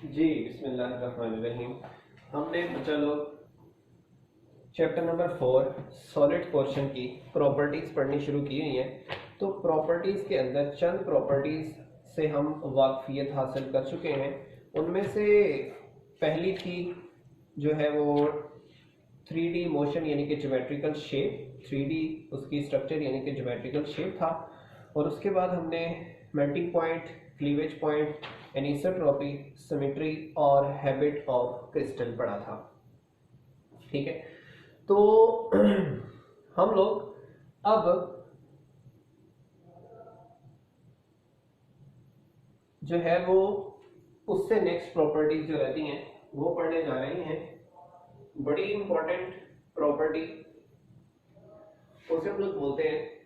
जी बिस्मिल्लाहिर्रहमानिर्रहीम। हमने बच्चा लोग चैप्टर नंबर 4 सॉलिड पोर्शन की प्रॉपर्टीज़ पढ़नी शुरू की हुई हैं। तो प्रॉपर्टीज़ के अंदर चंद प्रॉपर्टीज़ से हम वाकफियत हासिल कर चुके हैं। उनमें से पहली थी जो है वो 3D मोशन यानी कि ज्योमेट्रिकल शेप, 3D उसकी स्ट्रक्चर यानी कि ज्योमेट्रिकल शेप था। और उसके बाद हमने melting point, cleavage point, anisotropy, symmetry और हैबिट ऑफ क्रिस्टल पढ़ा था। ठीक है, तो हम लोग अब जो है वो उससे नेक्स्ट प्रॉपर्टीज जो रहती हैं वो पढ़ने जा रही हैं। बड़ी इंपॉर्टेंट प्रॉपर्टी उसे हम लोग बोलते हैं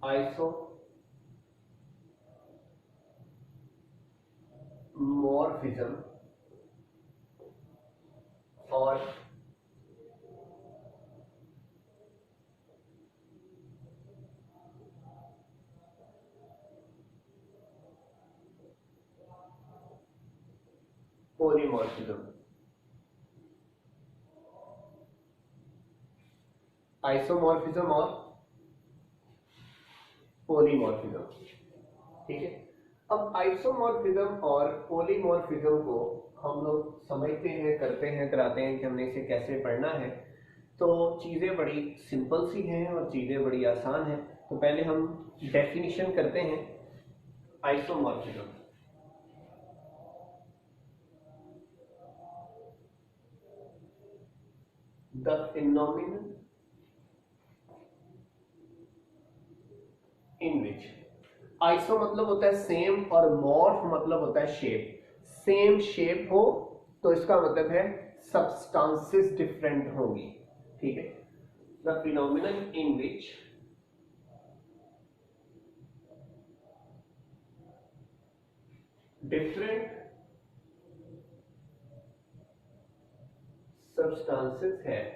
आइसोमॉर्फिज्म और पॉलीमॉर्फिज्म। आइसोमॉर्फिज्म और पॉलीमॉर्फिज्म। ठीक है, अब आइसोमॉर्फिज्म और पॉलीमॉर्फिज्म को हम लोग समझते हैं, करते हैं, कराते हैं कि हमने इसे कैसे पढ़ना है। तो चीज़ें बड़ी सिंपल सी हैं और चीज़ें बड़ी आसान हैं। तो पहले हम डेफिनेशन करते हैं isomorphism. The phenomenon in which, iso मतलब होता है सेम और मॉर्फ मतलब होता है शेप। सेम शेप हो तो इसका मतलब है सब्सटेंसेस डिफरेंट होंगी। ठीक है, the phenomenon in which different substances have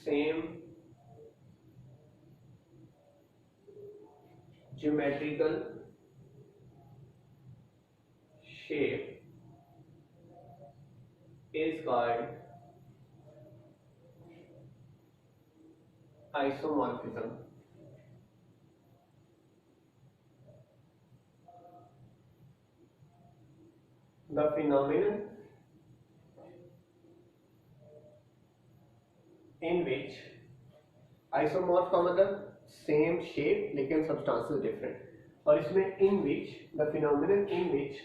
same geometrical shape is called isomorphism. The phenomenon in which isomorph का मतलब सेम शेप लेकिन सब्सटेंसेस डिफरेंट, और इसमें in which, the phenomenon in which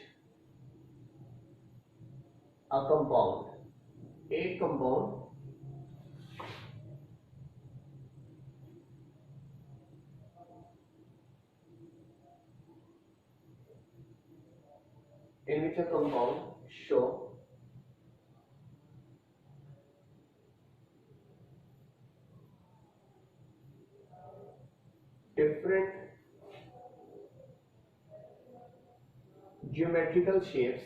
a compound, एक compound in which a compound show different geometrical shapes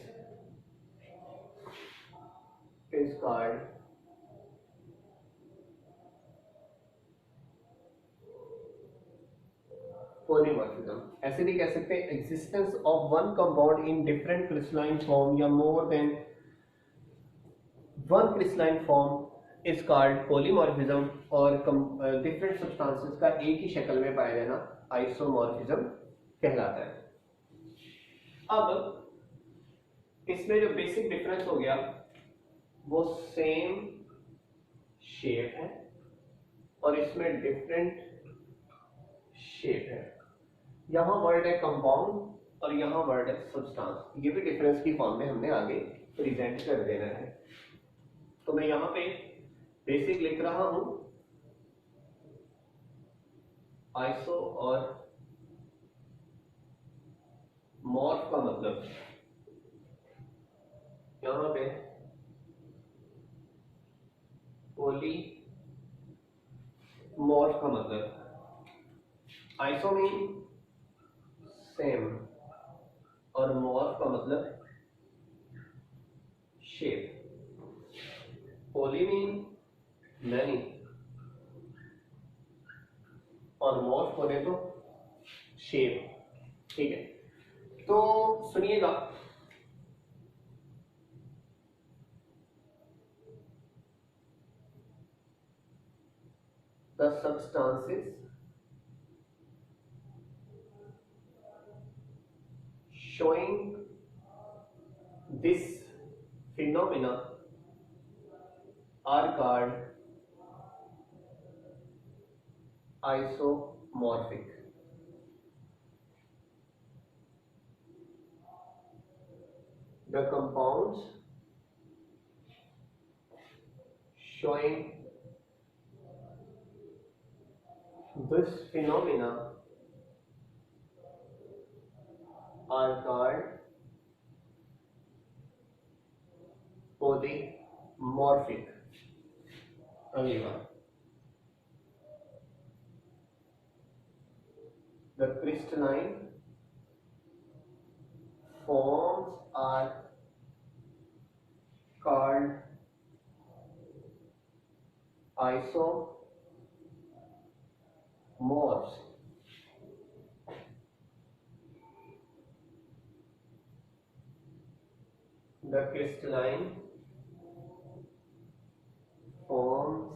is called polymorphism. ऐसे भी कह सकते हैं existence of one compound in different crystalline form या more than one crystalline form is called polymorphism, और different substances का एक ही शक्ल में पाया जाना आइसोमॉर्फिज्म कहलाता है। अब इसमें जो बेसिक डिफरेंस हो गया वो सेम शेप है और इसमें डिफरेंट शेप है। यहां वर्ड है कंपाउंड और यहां वर्ड है सब्सटेंस। ये भी डिफरेंस की फॉर्म में हमने आगे प्रेजेंट कर देना है। तो मैं यहां पे बेसिक लिख रहा हूं आइसो और मॉर्फ का मतलब, यहां पे पॉली मॉर्फ का मतलब, आइसो मीन सेम और मॉर्फ का मतलब शेप। पॉली मीन मैनी और मॉर्फ बोले तो शेप। ठीक है, तो सुनिएगा, the substances showing this phenomena are called isomorphic. The compounds showing this phenomena are called polymorphic. अगली बात, the crystalline forms are called isomorphs. The crystalline forms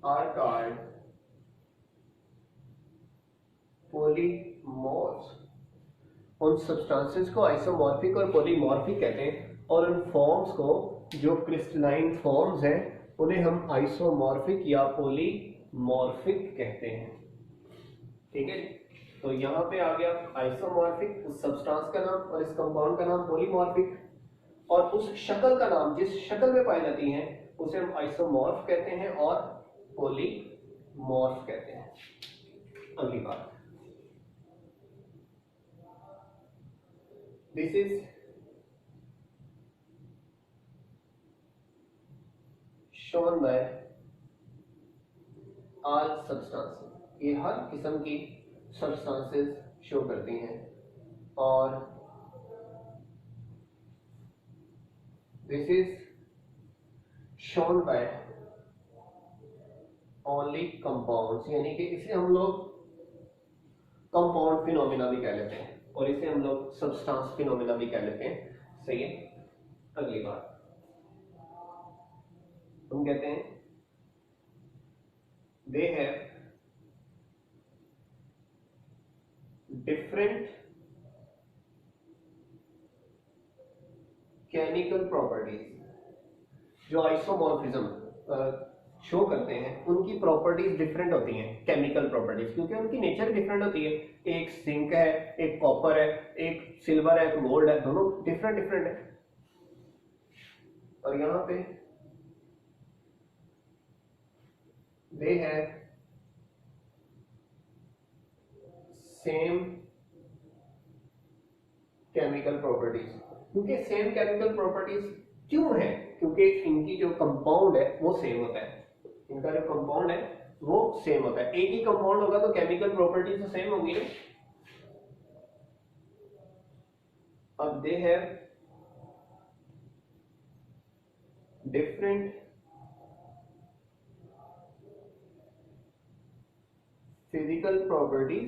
are called polymorphs. उन सब्सटेंसेस को आइसोमॉर्फिक और polymorphic कहते हैं, और उन forms को, जो क्रिस्टलाइन फॉर्म्स हैं, उन्हें हम आइसोमॉर्फिक या पॉलीमॉर्फिक कहते हैं। ठीक है, तो यहाँ पे आ गया आइसोमॉर्फिक उस सब्सटेंस का नाम और इस कंपाउंड का नाम पॉलीमॉर्फिक, और उस शक्ल का नाम जिस शक्ल में पाई जाती है उसे हम आइसोमॉर्फ कहते हैं और पॉलीमॉर्फ कहते हैं। अगली बात, this is shown by all substances, ये हर किस्म की सब्सटेंसेस शो करती हैं, और this is shown by only compounds, यानी कि इसे हम लोग कंपाउंड फिनोमिना भी कह लेते हैं और इसे हम लोग सब्सटेंस फिनोमिना भी कह लेते हैं। सही है। अगली बात हम कहते हैं दे हैव डिफरेंट केमिकल प्रॉपर्टीज। जो आइसोमॉर्फिज्म शो करते हैं उनकी प्रॉपर्टीज डिफरेंट होती हैं, केमिकल प्रॉपर्टीज, क्योंकि उनकी नेचर डिफरेंट होती है। एक जिंक है, एक कॉपर है, एक सिल्वर है, एक गोल्ड है, दोनों डिफरेंट डिफरेंट है। और यहां पे they have same chemical properties. क्योंकि सेम केमिकल प्रॉपर्टीज क्यों है? क्योंकि इनकी जो कंपाउंड है वो सेम होता है, इनका जो कंपाउंड है वो सेम होता है। एक ही कंपाउंड होगा तो केमिकल प्रॉपर्टीज तो सेम होगी ना। अब they have different physical properties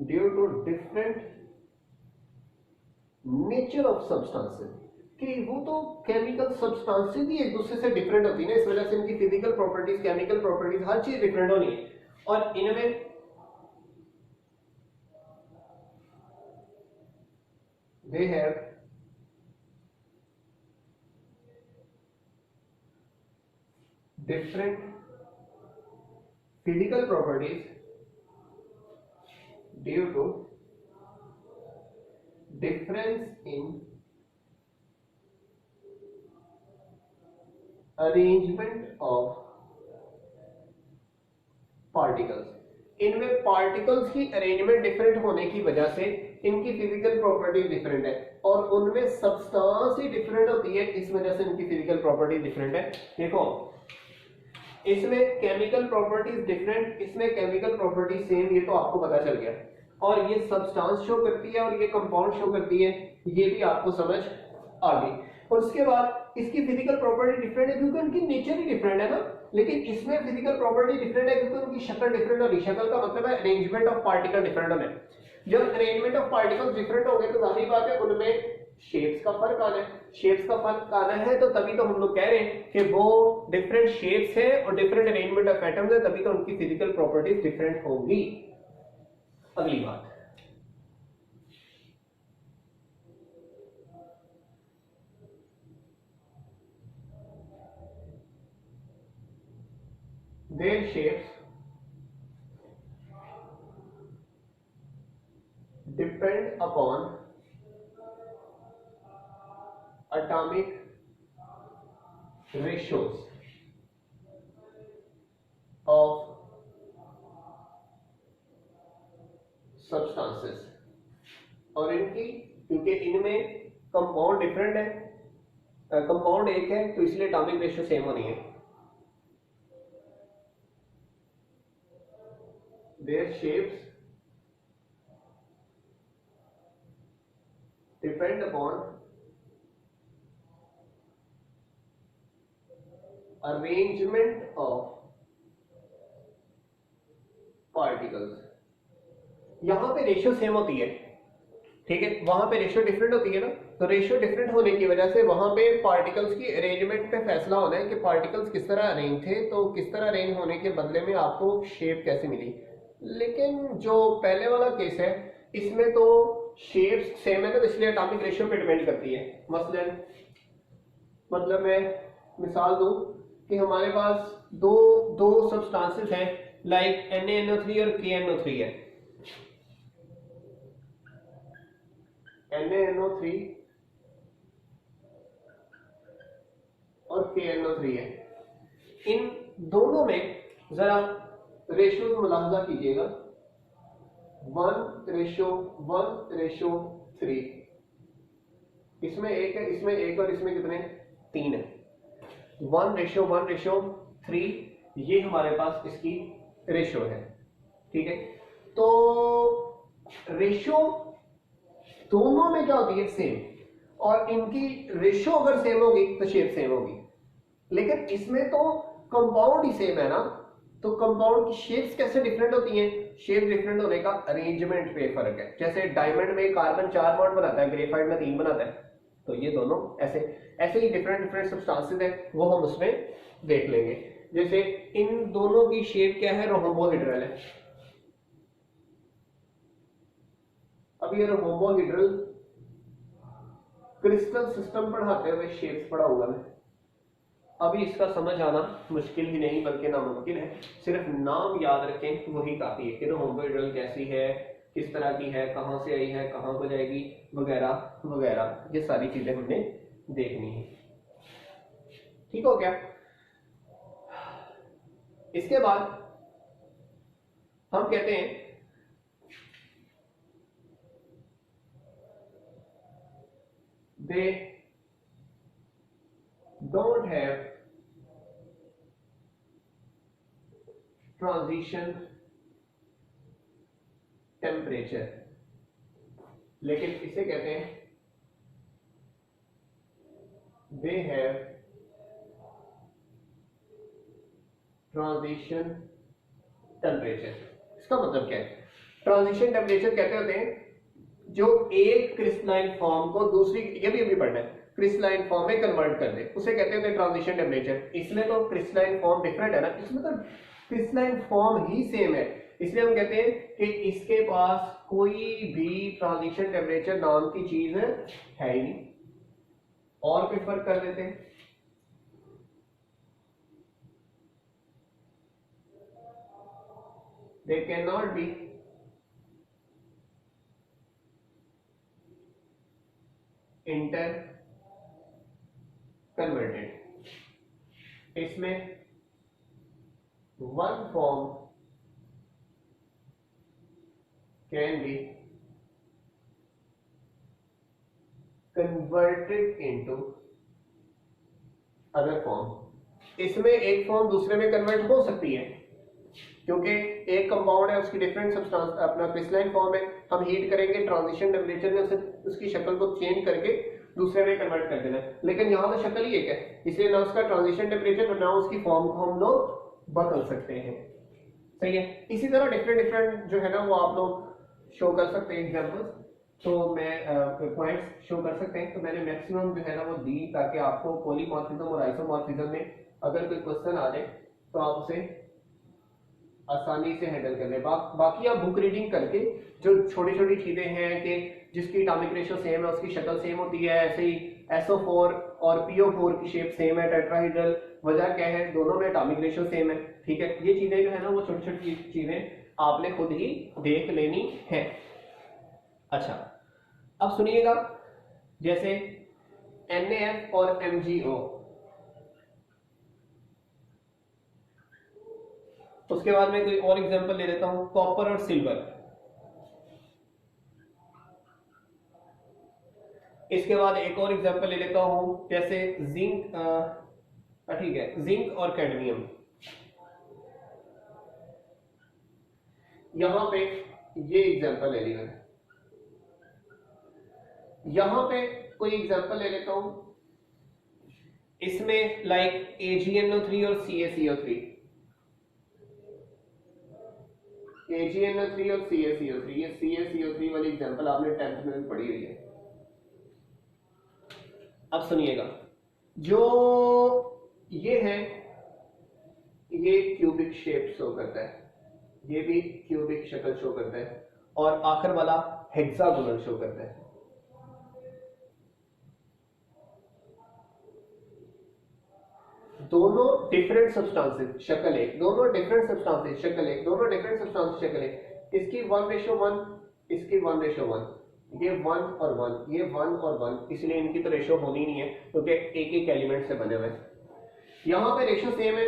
due to different nature of substances, कि वो तो केमिकल सब्सटेंसेस ही एक दूसरे से डिफरेंट होती है ना, इस वजह से इनकी फिजिकल प्रॉपर्टीज, केमिकल प्रॉपर्टीज, हर चीज डिफरेंट होनी है। और इनमें they have different physical properties due to difference in arrangement of particles। इनमें पार्टिकल्स की अरेंजमेंट डिफरेंट होने की वजह से इनकी फिजिकल प्रॉपर्टी डिफरेंट है, और उनमें सब्सटेंस ही डिफरेंट होती है, इस वजह से इनकी फिजिकल प्रॉपर्टी डिफरेंट है। देखो इसमें केमिकल प्रॉपर्टीज डिफरेंट, इसमें केमिकल प्रॉपर्टी सेम, ये तो आपको पता चल गया। और ये सब्सटेंस शो करती है और ये कंपाउंड शो करती है, ये भी आपको समझ आ गई। और उसके बाद इसकी फिजिकल प्रॉपर्टी डिफरेंट है क्योंकि उनकी नेचर ही डिफरेंट है ना, लेकिन इसमें फिजिकल प्रॉपर्टी डिफरेंट है क्योंकि उनकी शक्ल डिफरेंट होगी। शक्ल का मतलब है अरेंजमेंट ऑफ पार्टिकल डिफरेंट होने। जब अरेंजमेंट ऑफ पार्टिकल्स डिफरेंट होंगे तो जाहिर बात है उनमें शेप्स का फर्क आना है। शेप्स का फर्क आना है तो तभी तो हम लोग कह रहे हैं कि वो डिफरेंट शेप्स है और डिफरेंट अरेंजमेंट ऑफ एटम्स है, तभी तो उनकी फिजिकल प्रॉपर्टीज डिफरेंट होंगी। अगली बात, their shapes depend upon atomic ratios of substances। और इनकी, क्योंकि इनमें कंपाउंड डिफरेंट है, कंपाउंड एक है तो इसलिए एटॉमिक रेशियो सेम होनी है। Their shapes depend upon arrangement of particles। यहां पे रेशियो सेम होती है, ठीक है, वहां पे रेशियो डिफरेंट होती है ना, तो रेशियो डिफरेंट होने की वजह से वहां पे पार्टिकल्स की अरेंजमेंट पे फैसला होना है कि पार्टिकल्स किस तरह अरेंज थे, तो किस तरह अरेंज होने के बदले में आपको शेप कैसे मिली। लेकिन जो पहले वाला केस है इसमें तो शेप्स सेम है ना, तो इसलिए एटॉमिक रेशियो पे डिपेंड करती है। मसलन मतलब मैं मिसाल दूं कि हमारे पास दो सब्सटेंसेस हैं, लाइक NaNO3 और KNO3 है। NaNO3 और KNO3 है। इन दोनों में जरा रेशियोज मुलाहजा कीजिएगा, 1:1:3। इसमें एक है, इसमें एक, और इसमें कितने, 3 है। 1:1:3 ये हमारे पास इसकी रेशियो है, ठीक है। तो रेशियो दोनों में क्या होती है, सेम, और इनकी रेशियो अगर सेम होगी तो शेप सेम होगी। लेकिन इसमें तो कंपाउंड ही सेम है ना, तो कंपाउंड की शेप्स कैसे डिफरेंट होती हैं? शेप डिफरेंट होने का अरेंजमेंट पे फर्क है। जैसे डायमंड में कार्बन 4 बॉन्ड बनाता है, ग्रेफाइट में 3 बनाता है, तो ये दोनों ऐसे ही डिफरेंट सब्सटेंसेस हैं, वो हम उसमें देख लेंगे। जैसे इन दोनों की शेप क्या है, रोम्बोहेड्रल है। अब ये रोम्बोहेड्रल क्रिस्टल सिस्टम पढ़ाते हुए शेप्स पढ़ाऊंगा मैं, अभी इसका समझ आना मुश्किल ही नहीं बल्कि नामुमकिन है। सिर्फ नाम याद रखें वही काफी है कि रोम्बोहेड्रल कैसी है, किस तरह की है, कहां से आई है, कहां को जाएगी, वगैरह वगैरह, ये सारी चीजें हमने देखनी है। ठीक हो गया। इसके बाद हम कहते हैं they don't have transition temperature, लेकिन इसे कहते हैं they have transition temperature। इसका मतलब क्या है? ट्रांजिशन टेम्परेचर कहते होते हैं जो एक क्रिस्टलाइन फॉर्म को दूसरी, ये भी पढ़ना है, क्रिस्टलाइन फॉर्म में कन्वर्ट कर दे, उसे कहते हैं ट्रांजिशन टेम्परेचर। इसमें तो क्रिस्टलाइन फॉर्म डिफरेंट है ना, इसमें तो क्रिस्टलाइन फॉर्म ही सेम है, इसलिए हम कहते हैं कि इसके पास कोई भी ट्रांजिशन टेम्परेचर नाम की चीज है ही नहीं। और कोई फर्क कर देते हैं, they cannot be inter converted. इसमें one form can be converted into other form. इसमें एक फॉर्म दूसरे में कन्वर्ट हो सकती है क्योंकि एक कंपाउंड है, उसकी डिफरेंट सब्सटेंस अपना क्रिस्टलाइन फॉर्म है, हम हीट करेंगे, ट्रांजिशन टेम्परेचर में उसे उसकी शक्ल को चेंज करके दूसरे में कन्वर्ट कर देना है, लेकिन यहाँ तो शक्ल ही एक है, इसलिए ना उसका ट्रांजिशन टेम्परेचर ना उसकी फॉर्म को हम लोग बदल सकते हैं। सही है। इसी तरह डिफरेंट डिफरेंट जो है ना वो आप लोग शो कर सकते हैं एग्जांपल्स। तो मैं पॉइंट्स शो कर सकते हैं, तो मैंने मैक्सिमम जो है ना वो दी ताकि आपको पॉलीमॉर्फिज्म और आइसोमॉर्फिज्म में अगर कोई क्वेश्चन आ जाए तो आप उसे आसानी से हैंडल कर ले। बाकी आप बुक रीडिंग करके जो छोटी छोटी चीजें हैं कि जिसकी एटॉमिक रेशियो सेम है उसकी शक्ल सेम होती है, ऐसे ही SO4 और PO4 की शेप सेम है, टेट्राहेड्रल, वजह क्या है, दोनों में एटॉमिक रेशियो सेम है। ठीक है, ये चीजें जो है ना वो छोटी छोटी चीजें आपने खुद ही देख लेनी है। अच्छा, अब सुनिएगा, जैसे NaF और MgO, उसके बाद में कोई और एग्जांपल ले लेता हूं, कॉपर और सिल्वर। इसके बाद एक और एग्जांपल ले लेता हूं, जैसे जिंक, ठीक है, जिंक और कैडमियम। यहां पे ये एग्जांपल ले ली मैंने, यहां पे कोई एग्जांपल ले लेता हूं, इसमें लाइक AgNO3 और CaCO3, AgNO3 और CaCO3, ये CaCO3 वाली एग्जांपल आपने 10th में भी पढ़ी हुई है। अब सुनिएगा, जो ये है ये क्यूबिक शेप शो करता है, ये भी क्यूबिक शक्ल शो करता है, और आखिर वाला हेक्सागोनल शो करता है। दोनों डिफरेंट सब्सटेंसेस शक्ल एक, दोनों डिफरेंट सब्सटेंसेस शक्ल एक, दोनों डिफरेंट सब्सटेंसेस शक्ल एक। इसकी 1:1, इसकी 1:1, ये 1 और 1, ये 1 और 1, इसलिए इनकी तो रेशियो होनी नहीं है क्योंकि एक एक एलिमेंट से बने हुए हैं। यहां पे रेशियो सेम है,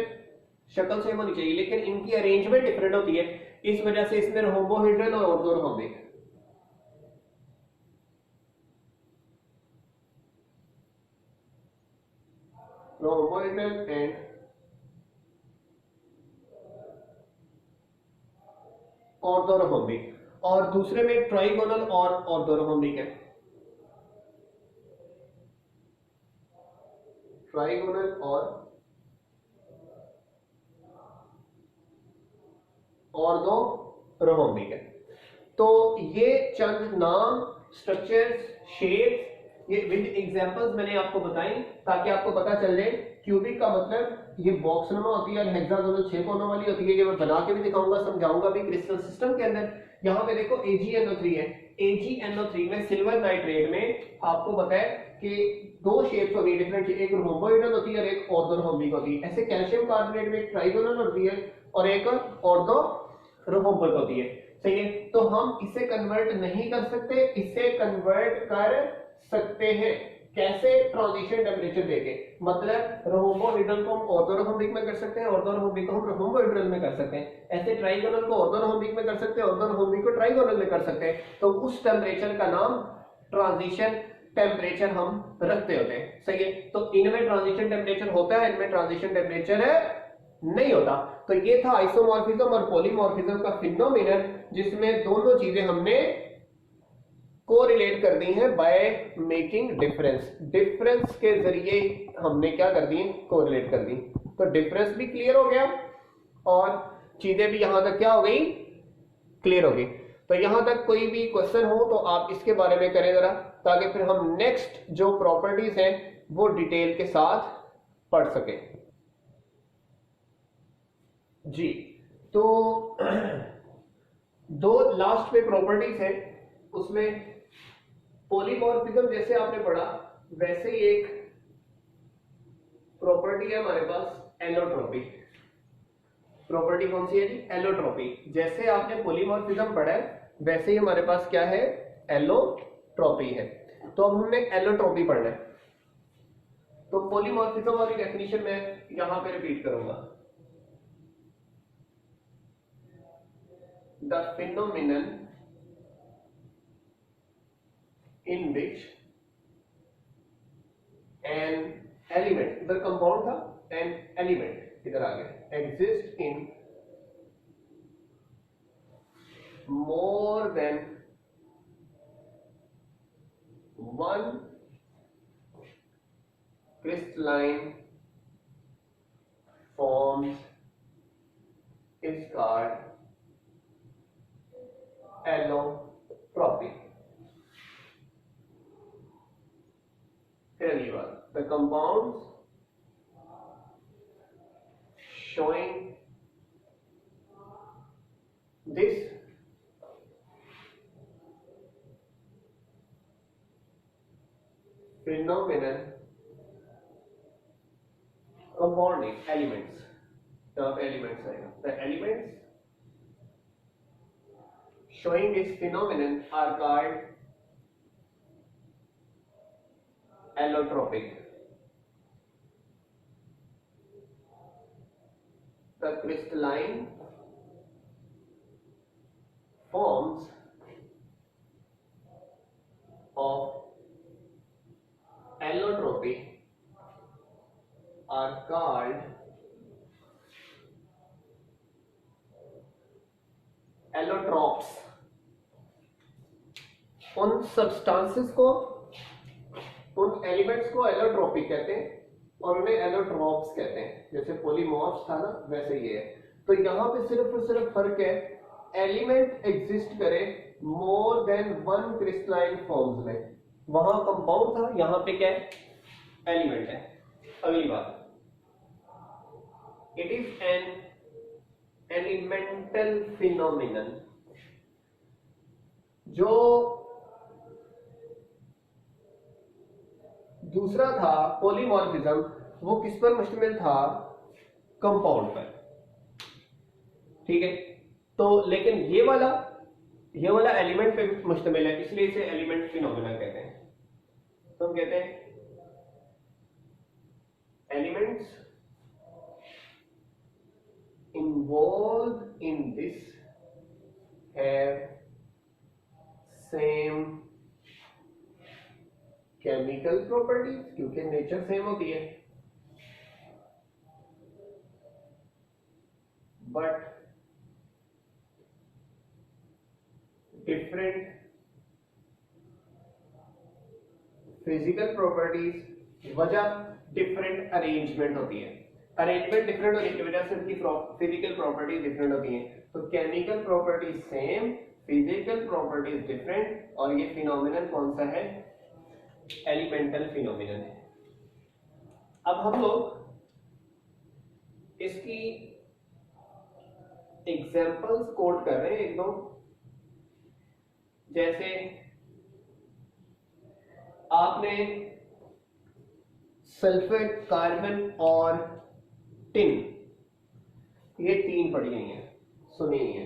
शक्ल सेम होनी चाहिए, लेकिन इनकी अरेंजमेंट डिफरेंट होती है, इस वजह से इसमें रोम्बोहेड्रल और ऑर्थोरोम्बिक, रोम्बोहेड्रल एंड ऑर्थोरोम्बिक, और दूसरे में ट्राइगोनल और ऑर्थोरोम्बिक है, ट्राइगोनल और ऑर्थोरोम्बिक है। तो ये चंद नाम, स्ट्रक्चर्स, शेप्स, ये विद एग्जांपल्स मैंने आपको बताई ताकि आपको पता चल जाए। क्यूबिक का मतलब ये बॉक्स नुमा होती है और हेक्सागोनल 6 कोनों वाली होती है, ये मैं बना के भी दिखाऊंगा, समझाऊंगा भी क्रिस्टल सिस्टम के अंदर। यहाँ पे देखो AgNO3 है, AgNO3 में सिल्वर नाइट्रेट में आपको पता है कि दो शेप्स होती है डिफरेंट, एक रोम्बोइडल होती है और एक ऑर्थोरोम्बिक होती है। ऐसे कैल्शियम कार्बोनेट में एक ट्राइगोनल होती है और एक ऑर्थोरोम्बिक होती है। सही है, तो हम इसे कन्वर्ट नहीं कर सकते, इसे कन्वर्ट कर सकते हैं कैसे, ट्रांजिशन टेम्परेचर देके, मतलब रोम्बोहेड्रल को हम ऑर्थोरोम्बिक में कर सकते हैं, ऑर्थोरोम्बिक को हम रोम्बोहेड्रल में कर सकते हैं, ऐसे ट्राइगोनल को ऑर्थोरोम्बिक में कर सकते हैं, ऑर्थोरोम्बिक को ट्राइगोनल में कर सकते हैं। तो उस टेम्परेचर का नाम ट्रांजिशन टेम्परेचर हम रखते होते हैं। सही है, तो इनमें ट्रांजिशन टेम्परेचर होता है, इनमें ट्रांजिशन टेम्परेचर नहीं होता। तो ये था आइसोमॉर्फिज्म और पॉलीमॉर्फिज्म का फिनोमिनन, जिसमें दोनों चीजें हमने कोरिलेट कर दी हैं बाय मेकिंग डिफरेंस, डिफरेंस के जरिए हमने क्या कर दी, कोरिलेट कर दी। तो डिफरेंस भी क्लियर हो गया और चीजें भी यहां तक क्या हो गई, क्लियर हो गई। तो यहां तक कोई भी क्वेश्चन हो तो आप इसके बारे में करें जरा, ताकि फिर हम नेक्स्ट जो प्रॉपर्टीज हैं वो डिटेल के साथ पढ़ सके। जी, तो दो लास्ट में प्रॉपर्टीज है, उसमें पॉलीमॉर्फिज्म जैसे आपने पढ़ा वैसे ही एक प्रॉपर्टी है हमारे पास एलोट्रोपी। प्रॉपर्टी कौन सी है जी, एलोट्रोपी। जैसे आपने पॉलीमॉर्फिज्म पढ़ा है वैसे ही हमारे पास क्या है, एलोट्रोपी है। तो अब हमने एलोट्रोपी पढ़ना है, तो पॉलीमॉर्फिज्म वाली डेफिनेशन मैं यहां पे रिपीट करूंगा। The phenomenon in which an element, इधर कंपाउंड था, an element इधर आ गया, exist in more than one crystalline forms is called allotropic. फिर अगली बात, the compounds showing this phenomenon, compounding elements, the elements आएगा, the elements showing this phenomenon are called allotropic. The crystalline forms of allotropy are called allotropes. उन substances को, उन elements को allotropic कहते हैं और उन्हें एलोट्रोप्स कहते हैं। जैसे पॉलीमॉर्फ्स था ना, वैसे ये है। तो यहाँ पे सिर्फ और सिर्फ फर्क है, एलिमेंट एग्जिस्ट करे मोर देन वन क्रिस्टलाइन फॉर्म्स में। वहां कंपाउंड था, यहाँ पे क्या है, एलिमेंट है। अगली बात, it is an elemental phenomenon. जो दूसरा था पॉलीमॉर्फिज्म, वो किस पर मुश्तमिल था, कंपाउंड पर, ठीक है। तो लेकिन ये वाला एलिमेंट पे मुश्तमिल है, इसलिए इसे एलिमेंट फिनोमिना कहते हैं। तो हम कहते हैं elements involved in this have same chemical properties, क्योंकि नेचर सेम होती है, but different physical properties। वजह डिफरेंट अरेंजमेंट होती है, अरेंजमेंट डिफरेंट होने की वजह से उनकी फिजिकल प्रॉपर्टीज डिफरेंट होती हैं। तो chemical properties same, physical properties different, और ये फिनोमिनन कौन सा है, एलिमेंटल फिनोमिनन है। अब हम लोग इसकी एग्जांपल्स कोट कर रहे हैं एक दो। जैसे आपने सल्फर, कार्बन और टिन, ये तीन पढ़ी गई हैं, सुनी है।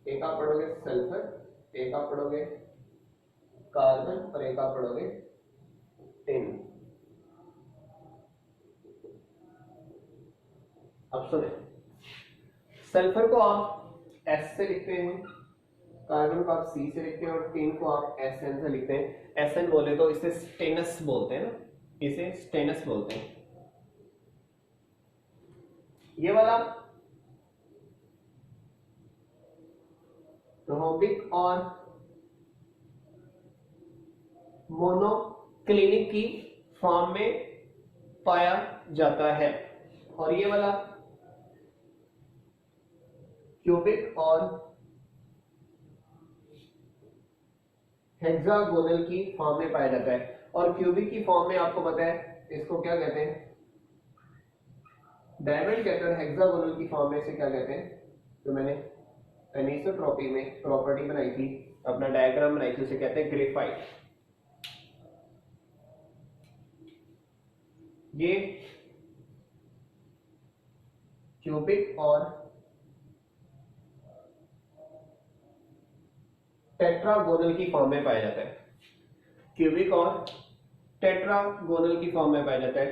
एक आप पढ़ोगे सल्फर, एक आप पढ़ोगे कार्बन और एक आप पढ़ोगे टिन। अब सुने, सल्फर को आप एस से लिखते हैं, कार्बन को आप सी से लिखते हैं और टिन को आप एस एन से लिखते हैं। एस एन बोले तो इसे स्टेनस बोलते हैं ना, इसे स्टेनस बोलते हैं। ये वाला रोबिक और मोनोक्लिनिक की फॉर्म में पाया जाता है, और ये वाला क्यूबिक और हेक्सागोनल की फॉर्म में पाया जाता है। और क्यूबिक की फॉर्म में आपको पता है इसको क्या कहते हैं, डायमंड कहते हैं। हेक्सागोनल की फॉर्म में इसे क्या कहते हैं, जो मैंने एनिसोट्रॉपी में प्रॉपर्टी बनाई थी, अपना डायग्राम बनाई थी, उसे कहते हैं ग्रेफाइट। ये क्यूबिक और टेट्रागोनल की फॉर्म में पाया जाता है, क्यूबिक और टेट्रागोनल की फॉर्म में पाया जाता है।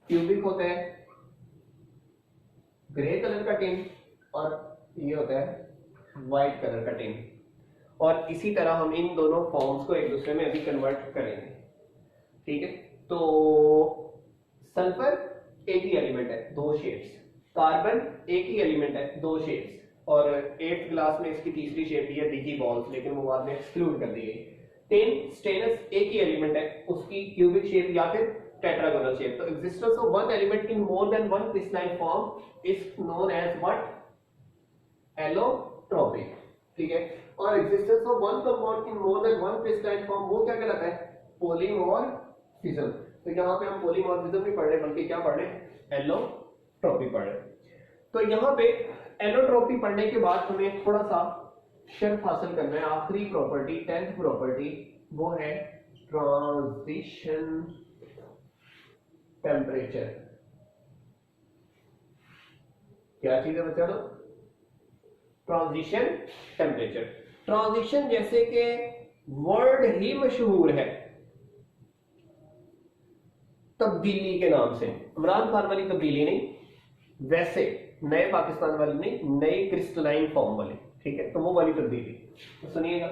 क्यूबिक होता है ग्रे कलर का टिन और ये होता है व्हाइट कलर का टिन, और इसी तरह हम इन दोनों फॉर्म्स को एक दूसरे में अभी कन्वर्ट करेंगे, ठीक है। तो सल्फर एक ही एलिमेंट है, दो शेड्स, कार्बन एक ही एलिमेंट है, दो शेड्स, और 8th क्लास में इसकी तीसरी शेप भी है, डिकी बॉल्स, लेकिन वो बाद में एक्सक्लूड कर दी गई। टिन स्टेनस एक ही एलिमेंट है, उसकी क्यूबिक शेप या फिर टेट्रागोनल शेप। तो existence of one element in more than one crystalline form is known as what? Allotropy. ठीक है, और existence of one compound in more than one crystalline form वो क्या कहलाता है? पॉलीमॉर्फिज्म। तो यहाँ पे हम पॉलीमॉर्फिज्म नहीं पढ़ रहे बल्कि क्या पढ़ रहे हैं? एलोट्रॉपी पढ़ रहे हैं। तो यहाँ पे एलोट्रॉपी पढ़ने के बाद हमें थोड़ा सा शर्त हासिल करना है। आखिरी प्रॉपर्टी, 10th प्रॉपर्टी, वो है ट्रांजिशन टेम्परेचर। क्या चीज है बच्चा लोग? Transition temperature. ट्रांजिशन जैसे कि वर्ड ही मशहूर है तब्दीली के नाम से, इमरान खान वाली तब्दीली नहीं, वैसे नए पाकिस्तान वाली नहीं, नई क्रिस्टलाइन फॉर्म वाली। ठीक है, तो वो वाली तब्दीली तो सुनिएगा।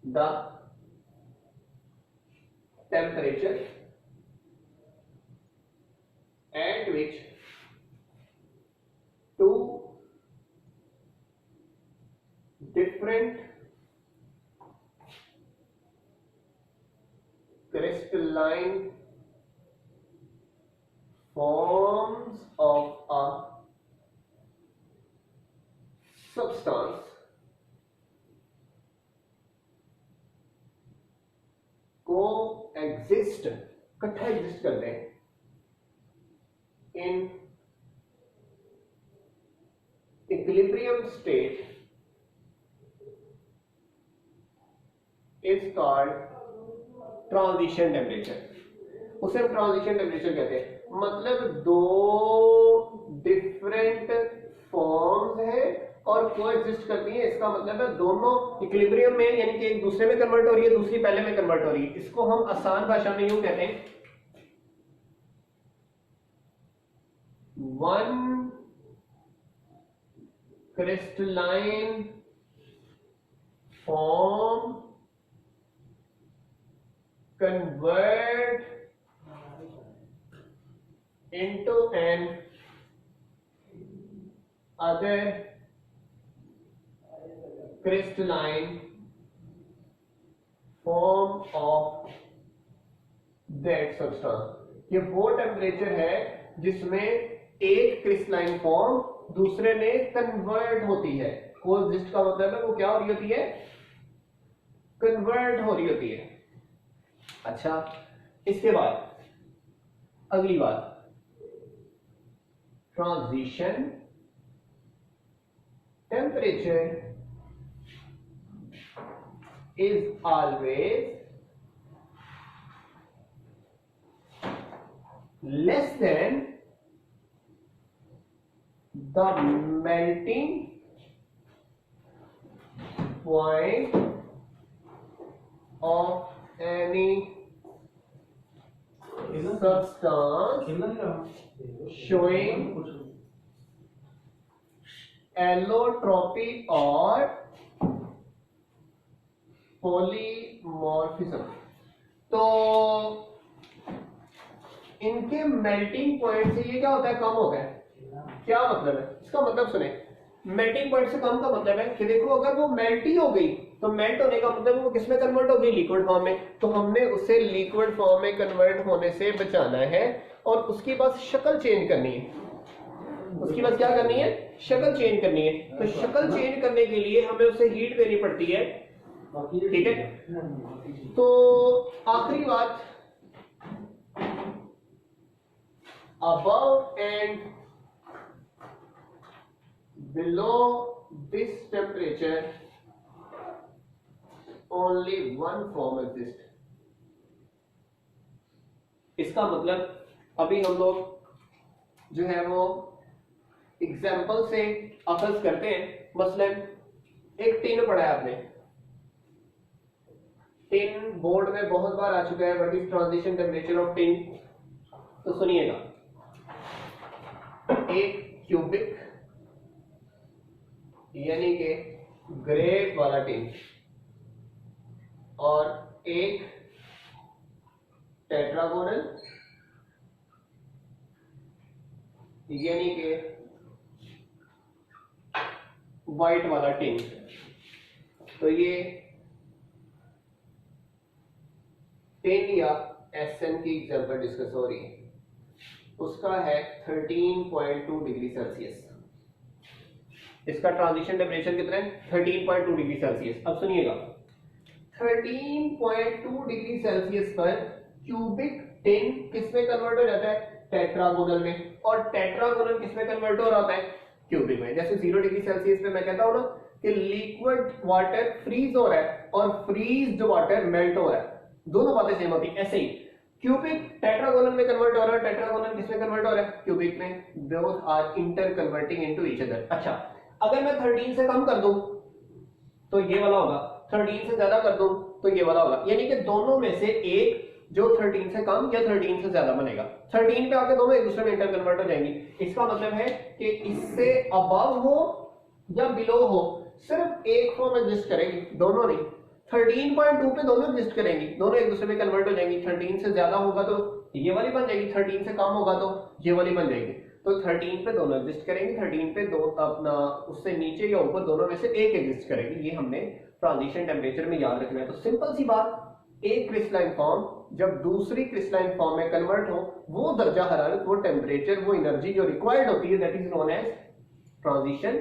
The temperature at which two different crystalline forms of a substance coexist, इकट्ठा एग्जिस्ट करते हैं in equilibrium state is called transition temperature. उसे हम ट्रांजिशन टेम्परेचर कहते हैं। मतलब दो डिफरेंट फॉर्म्स हैं और कोएग्जिस्ट करती हैं, इसका मतलब है दोनों इक्विलिब्रियम में, यानी कि एक दूसरे में कन्वर्ट हो रही है, दूसरी पहले में कन्वर्ट हो रही है। इसको हम आसान भाषा में यूं कहते हैं, one crystalline form convert into an other crystalline form of that substance। ये वो टेम्परेचर है जिसमें एक क्रिस्टलाइन फॉर्म दूसरे में कन्वर्ट होती है। कोएग्जिस्ट का मतलब है वो क्या हो रही होती है? कन्वर्ट हो रही होती है। अच्छा, इसके बाद अगली बात, transition temperature is always less than the melting point of any substance showing allotropy or polymorphism। तो इनके मेल्टिंग पॉइंट से ये क्या होता है? कम होता है। क्या मतलब है इसका? मतलब सुने, मेल्टिंग पॉइंट से कम का मतलब है कि देखो अगर वो मेल्ट ही हो गई तो मेल्ट होने का मतलब वो किसमें कन्वर्ट हो गई? लिक्विड फॉर्म में। तो हमने उसे लिक्विड फॉर्म में कन्वर्ट होने से बचाना है और उसकी बस शक्ल चेंज करनी है। उसकी बस क्या करनी है? शक्ल चेंज करनी है। तो शक्ल चेंज करने के लिए हमें उसे हीट देनी पड़ती है। ठीक है, तो आखिरी बात, above and below this temperature only one form exists। इसका मतलब अभी हम लोग जो है वो एग्जाम्पल से अखज करते हैं। मसलन एक टिन पढ़ा है आपने, टिन बोर्ड में बहुत बार आ चुका है, what is transition temperature of tin. तो सुनिएगा, एक क्यूबिक यानी कि ग्रेड वाला टिन और एक टेट्रागोनल यानी कि व्हाइट वाला टिन। तो ये 10 या SN की एग्जांपल डिस्कस हो रही है, उसका है 13.2 डिग्री सेल्सियस। इसका ट्रांजिशन टेम्परेचर कितना है? 13.2 डिग्री सेल्सियस। अब सुनिएगा, 13.2 डिग्री सेल्सियस पर क्यूबिक टिन किस में कन्वर्ट हो जाता है? टेट्रागोनल में। और टेट्रागोनल किस में कन्वर्ट हो रहा है? क्यूबिक में। जैसे 0 डिग्री सेल्सियस पे मैं कहता हूं ना कि लिक्विड वाटर फ्रीज हो रहा है और फ्रीज्ड वाटर मेल्ट हो रहा है, दोनों बातें सेम होती है। ऐसे ही क्यूबिक टेट्रागोनल में कन्वर्ट हो रहा है, टेट्रागोनल किस में कन्वर्ट हो रहा है? क्यूबिक में। Both are inter converting into each other. अच्छा, अगर मैं 13 से कम कर दूं तो ये वाला होगा, 13 से ज्यादा कर दूं तो ये वाला होगा, यानी कि दोनों में से एक जो 13 से कम या 13 से ज्यादा बनेगा। 13 पे आके दोनों एक दूसरे में इंटर कन्वर्ट हो जाएंगी। इसका मतलब है कि इससे अबव हो या बिलो हो, सिर्फ एक फॉर्म एग्जिस्ट करेगी, दोनों नहीं। 13.2 पे दोनों एग्जिस्ट करेंगी, दोनों एक दूसरे में कन्वर्ट हो जाएंगी। 13 से ज्यादा होगा तो ये वाली बन जाएगी, 13 से कम होगा तो ये वाली बन जाएगी। तो 13 पे दोनों एग्जिस्ट करेंगी, 13 पे दो अपना उससे नीचे या ऊपर दोनों में से एक एग्जिस्ट करेगी। ये हमने ट्रांजिशन टेम्परेचर में याद रखना है। तो सिंपल सी बात, एक क्रिस्टलाइन फॉर्म जब दूसरी क्रिस्टलाइन फॉर्म में कन्वर्ट हो, वो दर्जा हरारत, वो टेम्परेचर, वो एनर्जी जो रिक्वायर्ड होती है, that is known as transition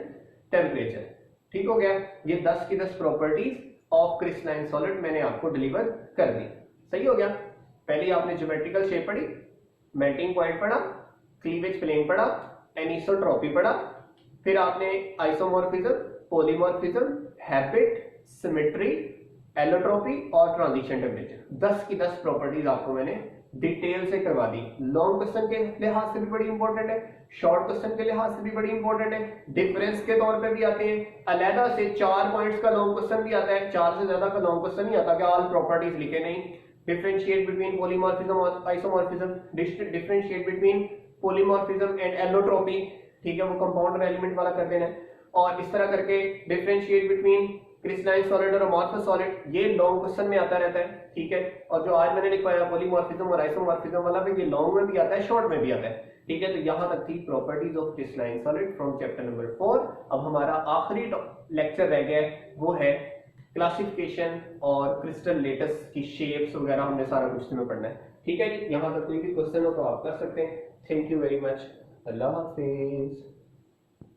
temperature. ठीक हो गया? ये 10 की 10 प्रॉपर्टीज ऑफ क्रिस्टलाइन सॉलिड मैंने आपको डिलीवर कर दी। सही हो गया? पहले आपने ज्योमेट्रिकल शेप पढ़ी, मेल्टिंग पॉइंट पढ़ा, क्लीवेज प्लेन पढ़ा, एनिसोट्रॉपी पढ़ा, फिर आपने isomorphism, polymorphism, habit, symmetry, allotropy और ट्रांजिशन टेम्परेचर। 10 की 10 प्रॉपर्टीज आपको मैंने डिटेल से करवा दी। लॉन्ग क्वेश्चन के लिहाज से भी बड़ी इंपॉर्टेंट है, शॉर्ट क्वेश्चन के लिहाज से भी बड़ी इंपॉर्टेंट है, डिफरेंस के तौर पे भी आते हैं। अलहदा से 4 पॉइंट्स का लॉन्ग क्वेश्चन भी आता है, 4 से ज्यादा का लॉन्ग क्वेश्चन नहीं आता कि ऑल प्रॉपर्टीज लिखे नहीं। डिफरेंशिएट बिटवीन पॉलीमॉर्फिज्म और isomorphism, differentiate between polymorphism and allotropy, ठीक है, वो कंपाउंड एलिमेंट वाला कर देना है। और इस तरह करके डिफरेंशिएट बिटवीन क्रिस्टलाइन सॉलिड और अमॉर्फस सॉलिड, ये लॉन्ग क्वेश्चन में आता रहता है। ठीक है, और जो आज मैंने लिखवाया पॉलीमॉर्फिज्म और आइसोमॉर्फिज्म वाला भी, ये लॉन्ग में भी आता है, शॉर्ट में भी आता है। ठीक है, तो यहां तक थी properties of crystalline solid from chapter number 4। अब हमारा आखिरी लेक्चर रह गया है, वो है क्लासिफिकेशन और क्रिस्टल लेटस की शेप्स वगैरह, हमने सारा कुछ इसमें पढ़ना है। ठीक है जी, यहां तक कोई भी क्वेश्चन हो तो आप कर सकते हैं। Thank you very much. Allah Hafiz.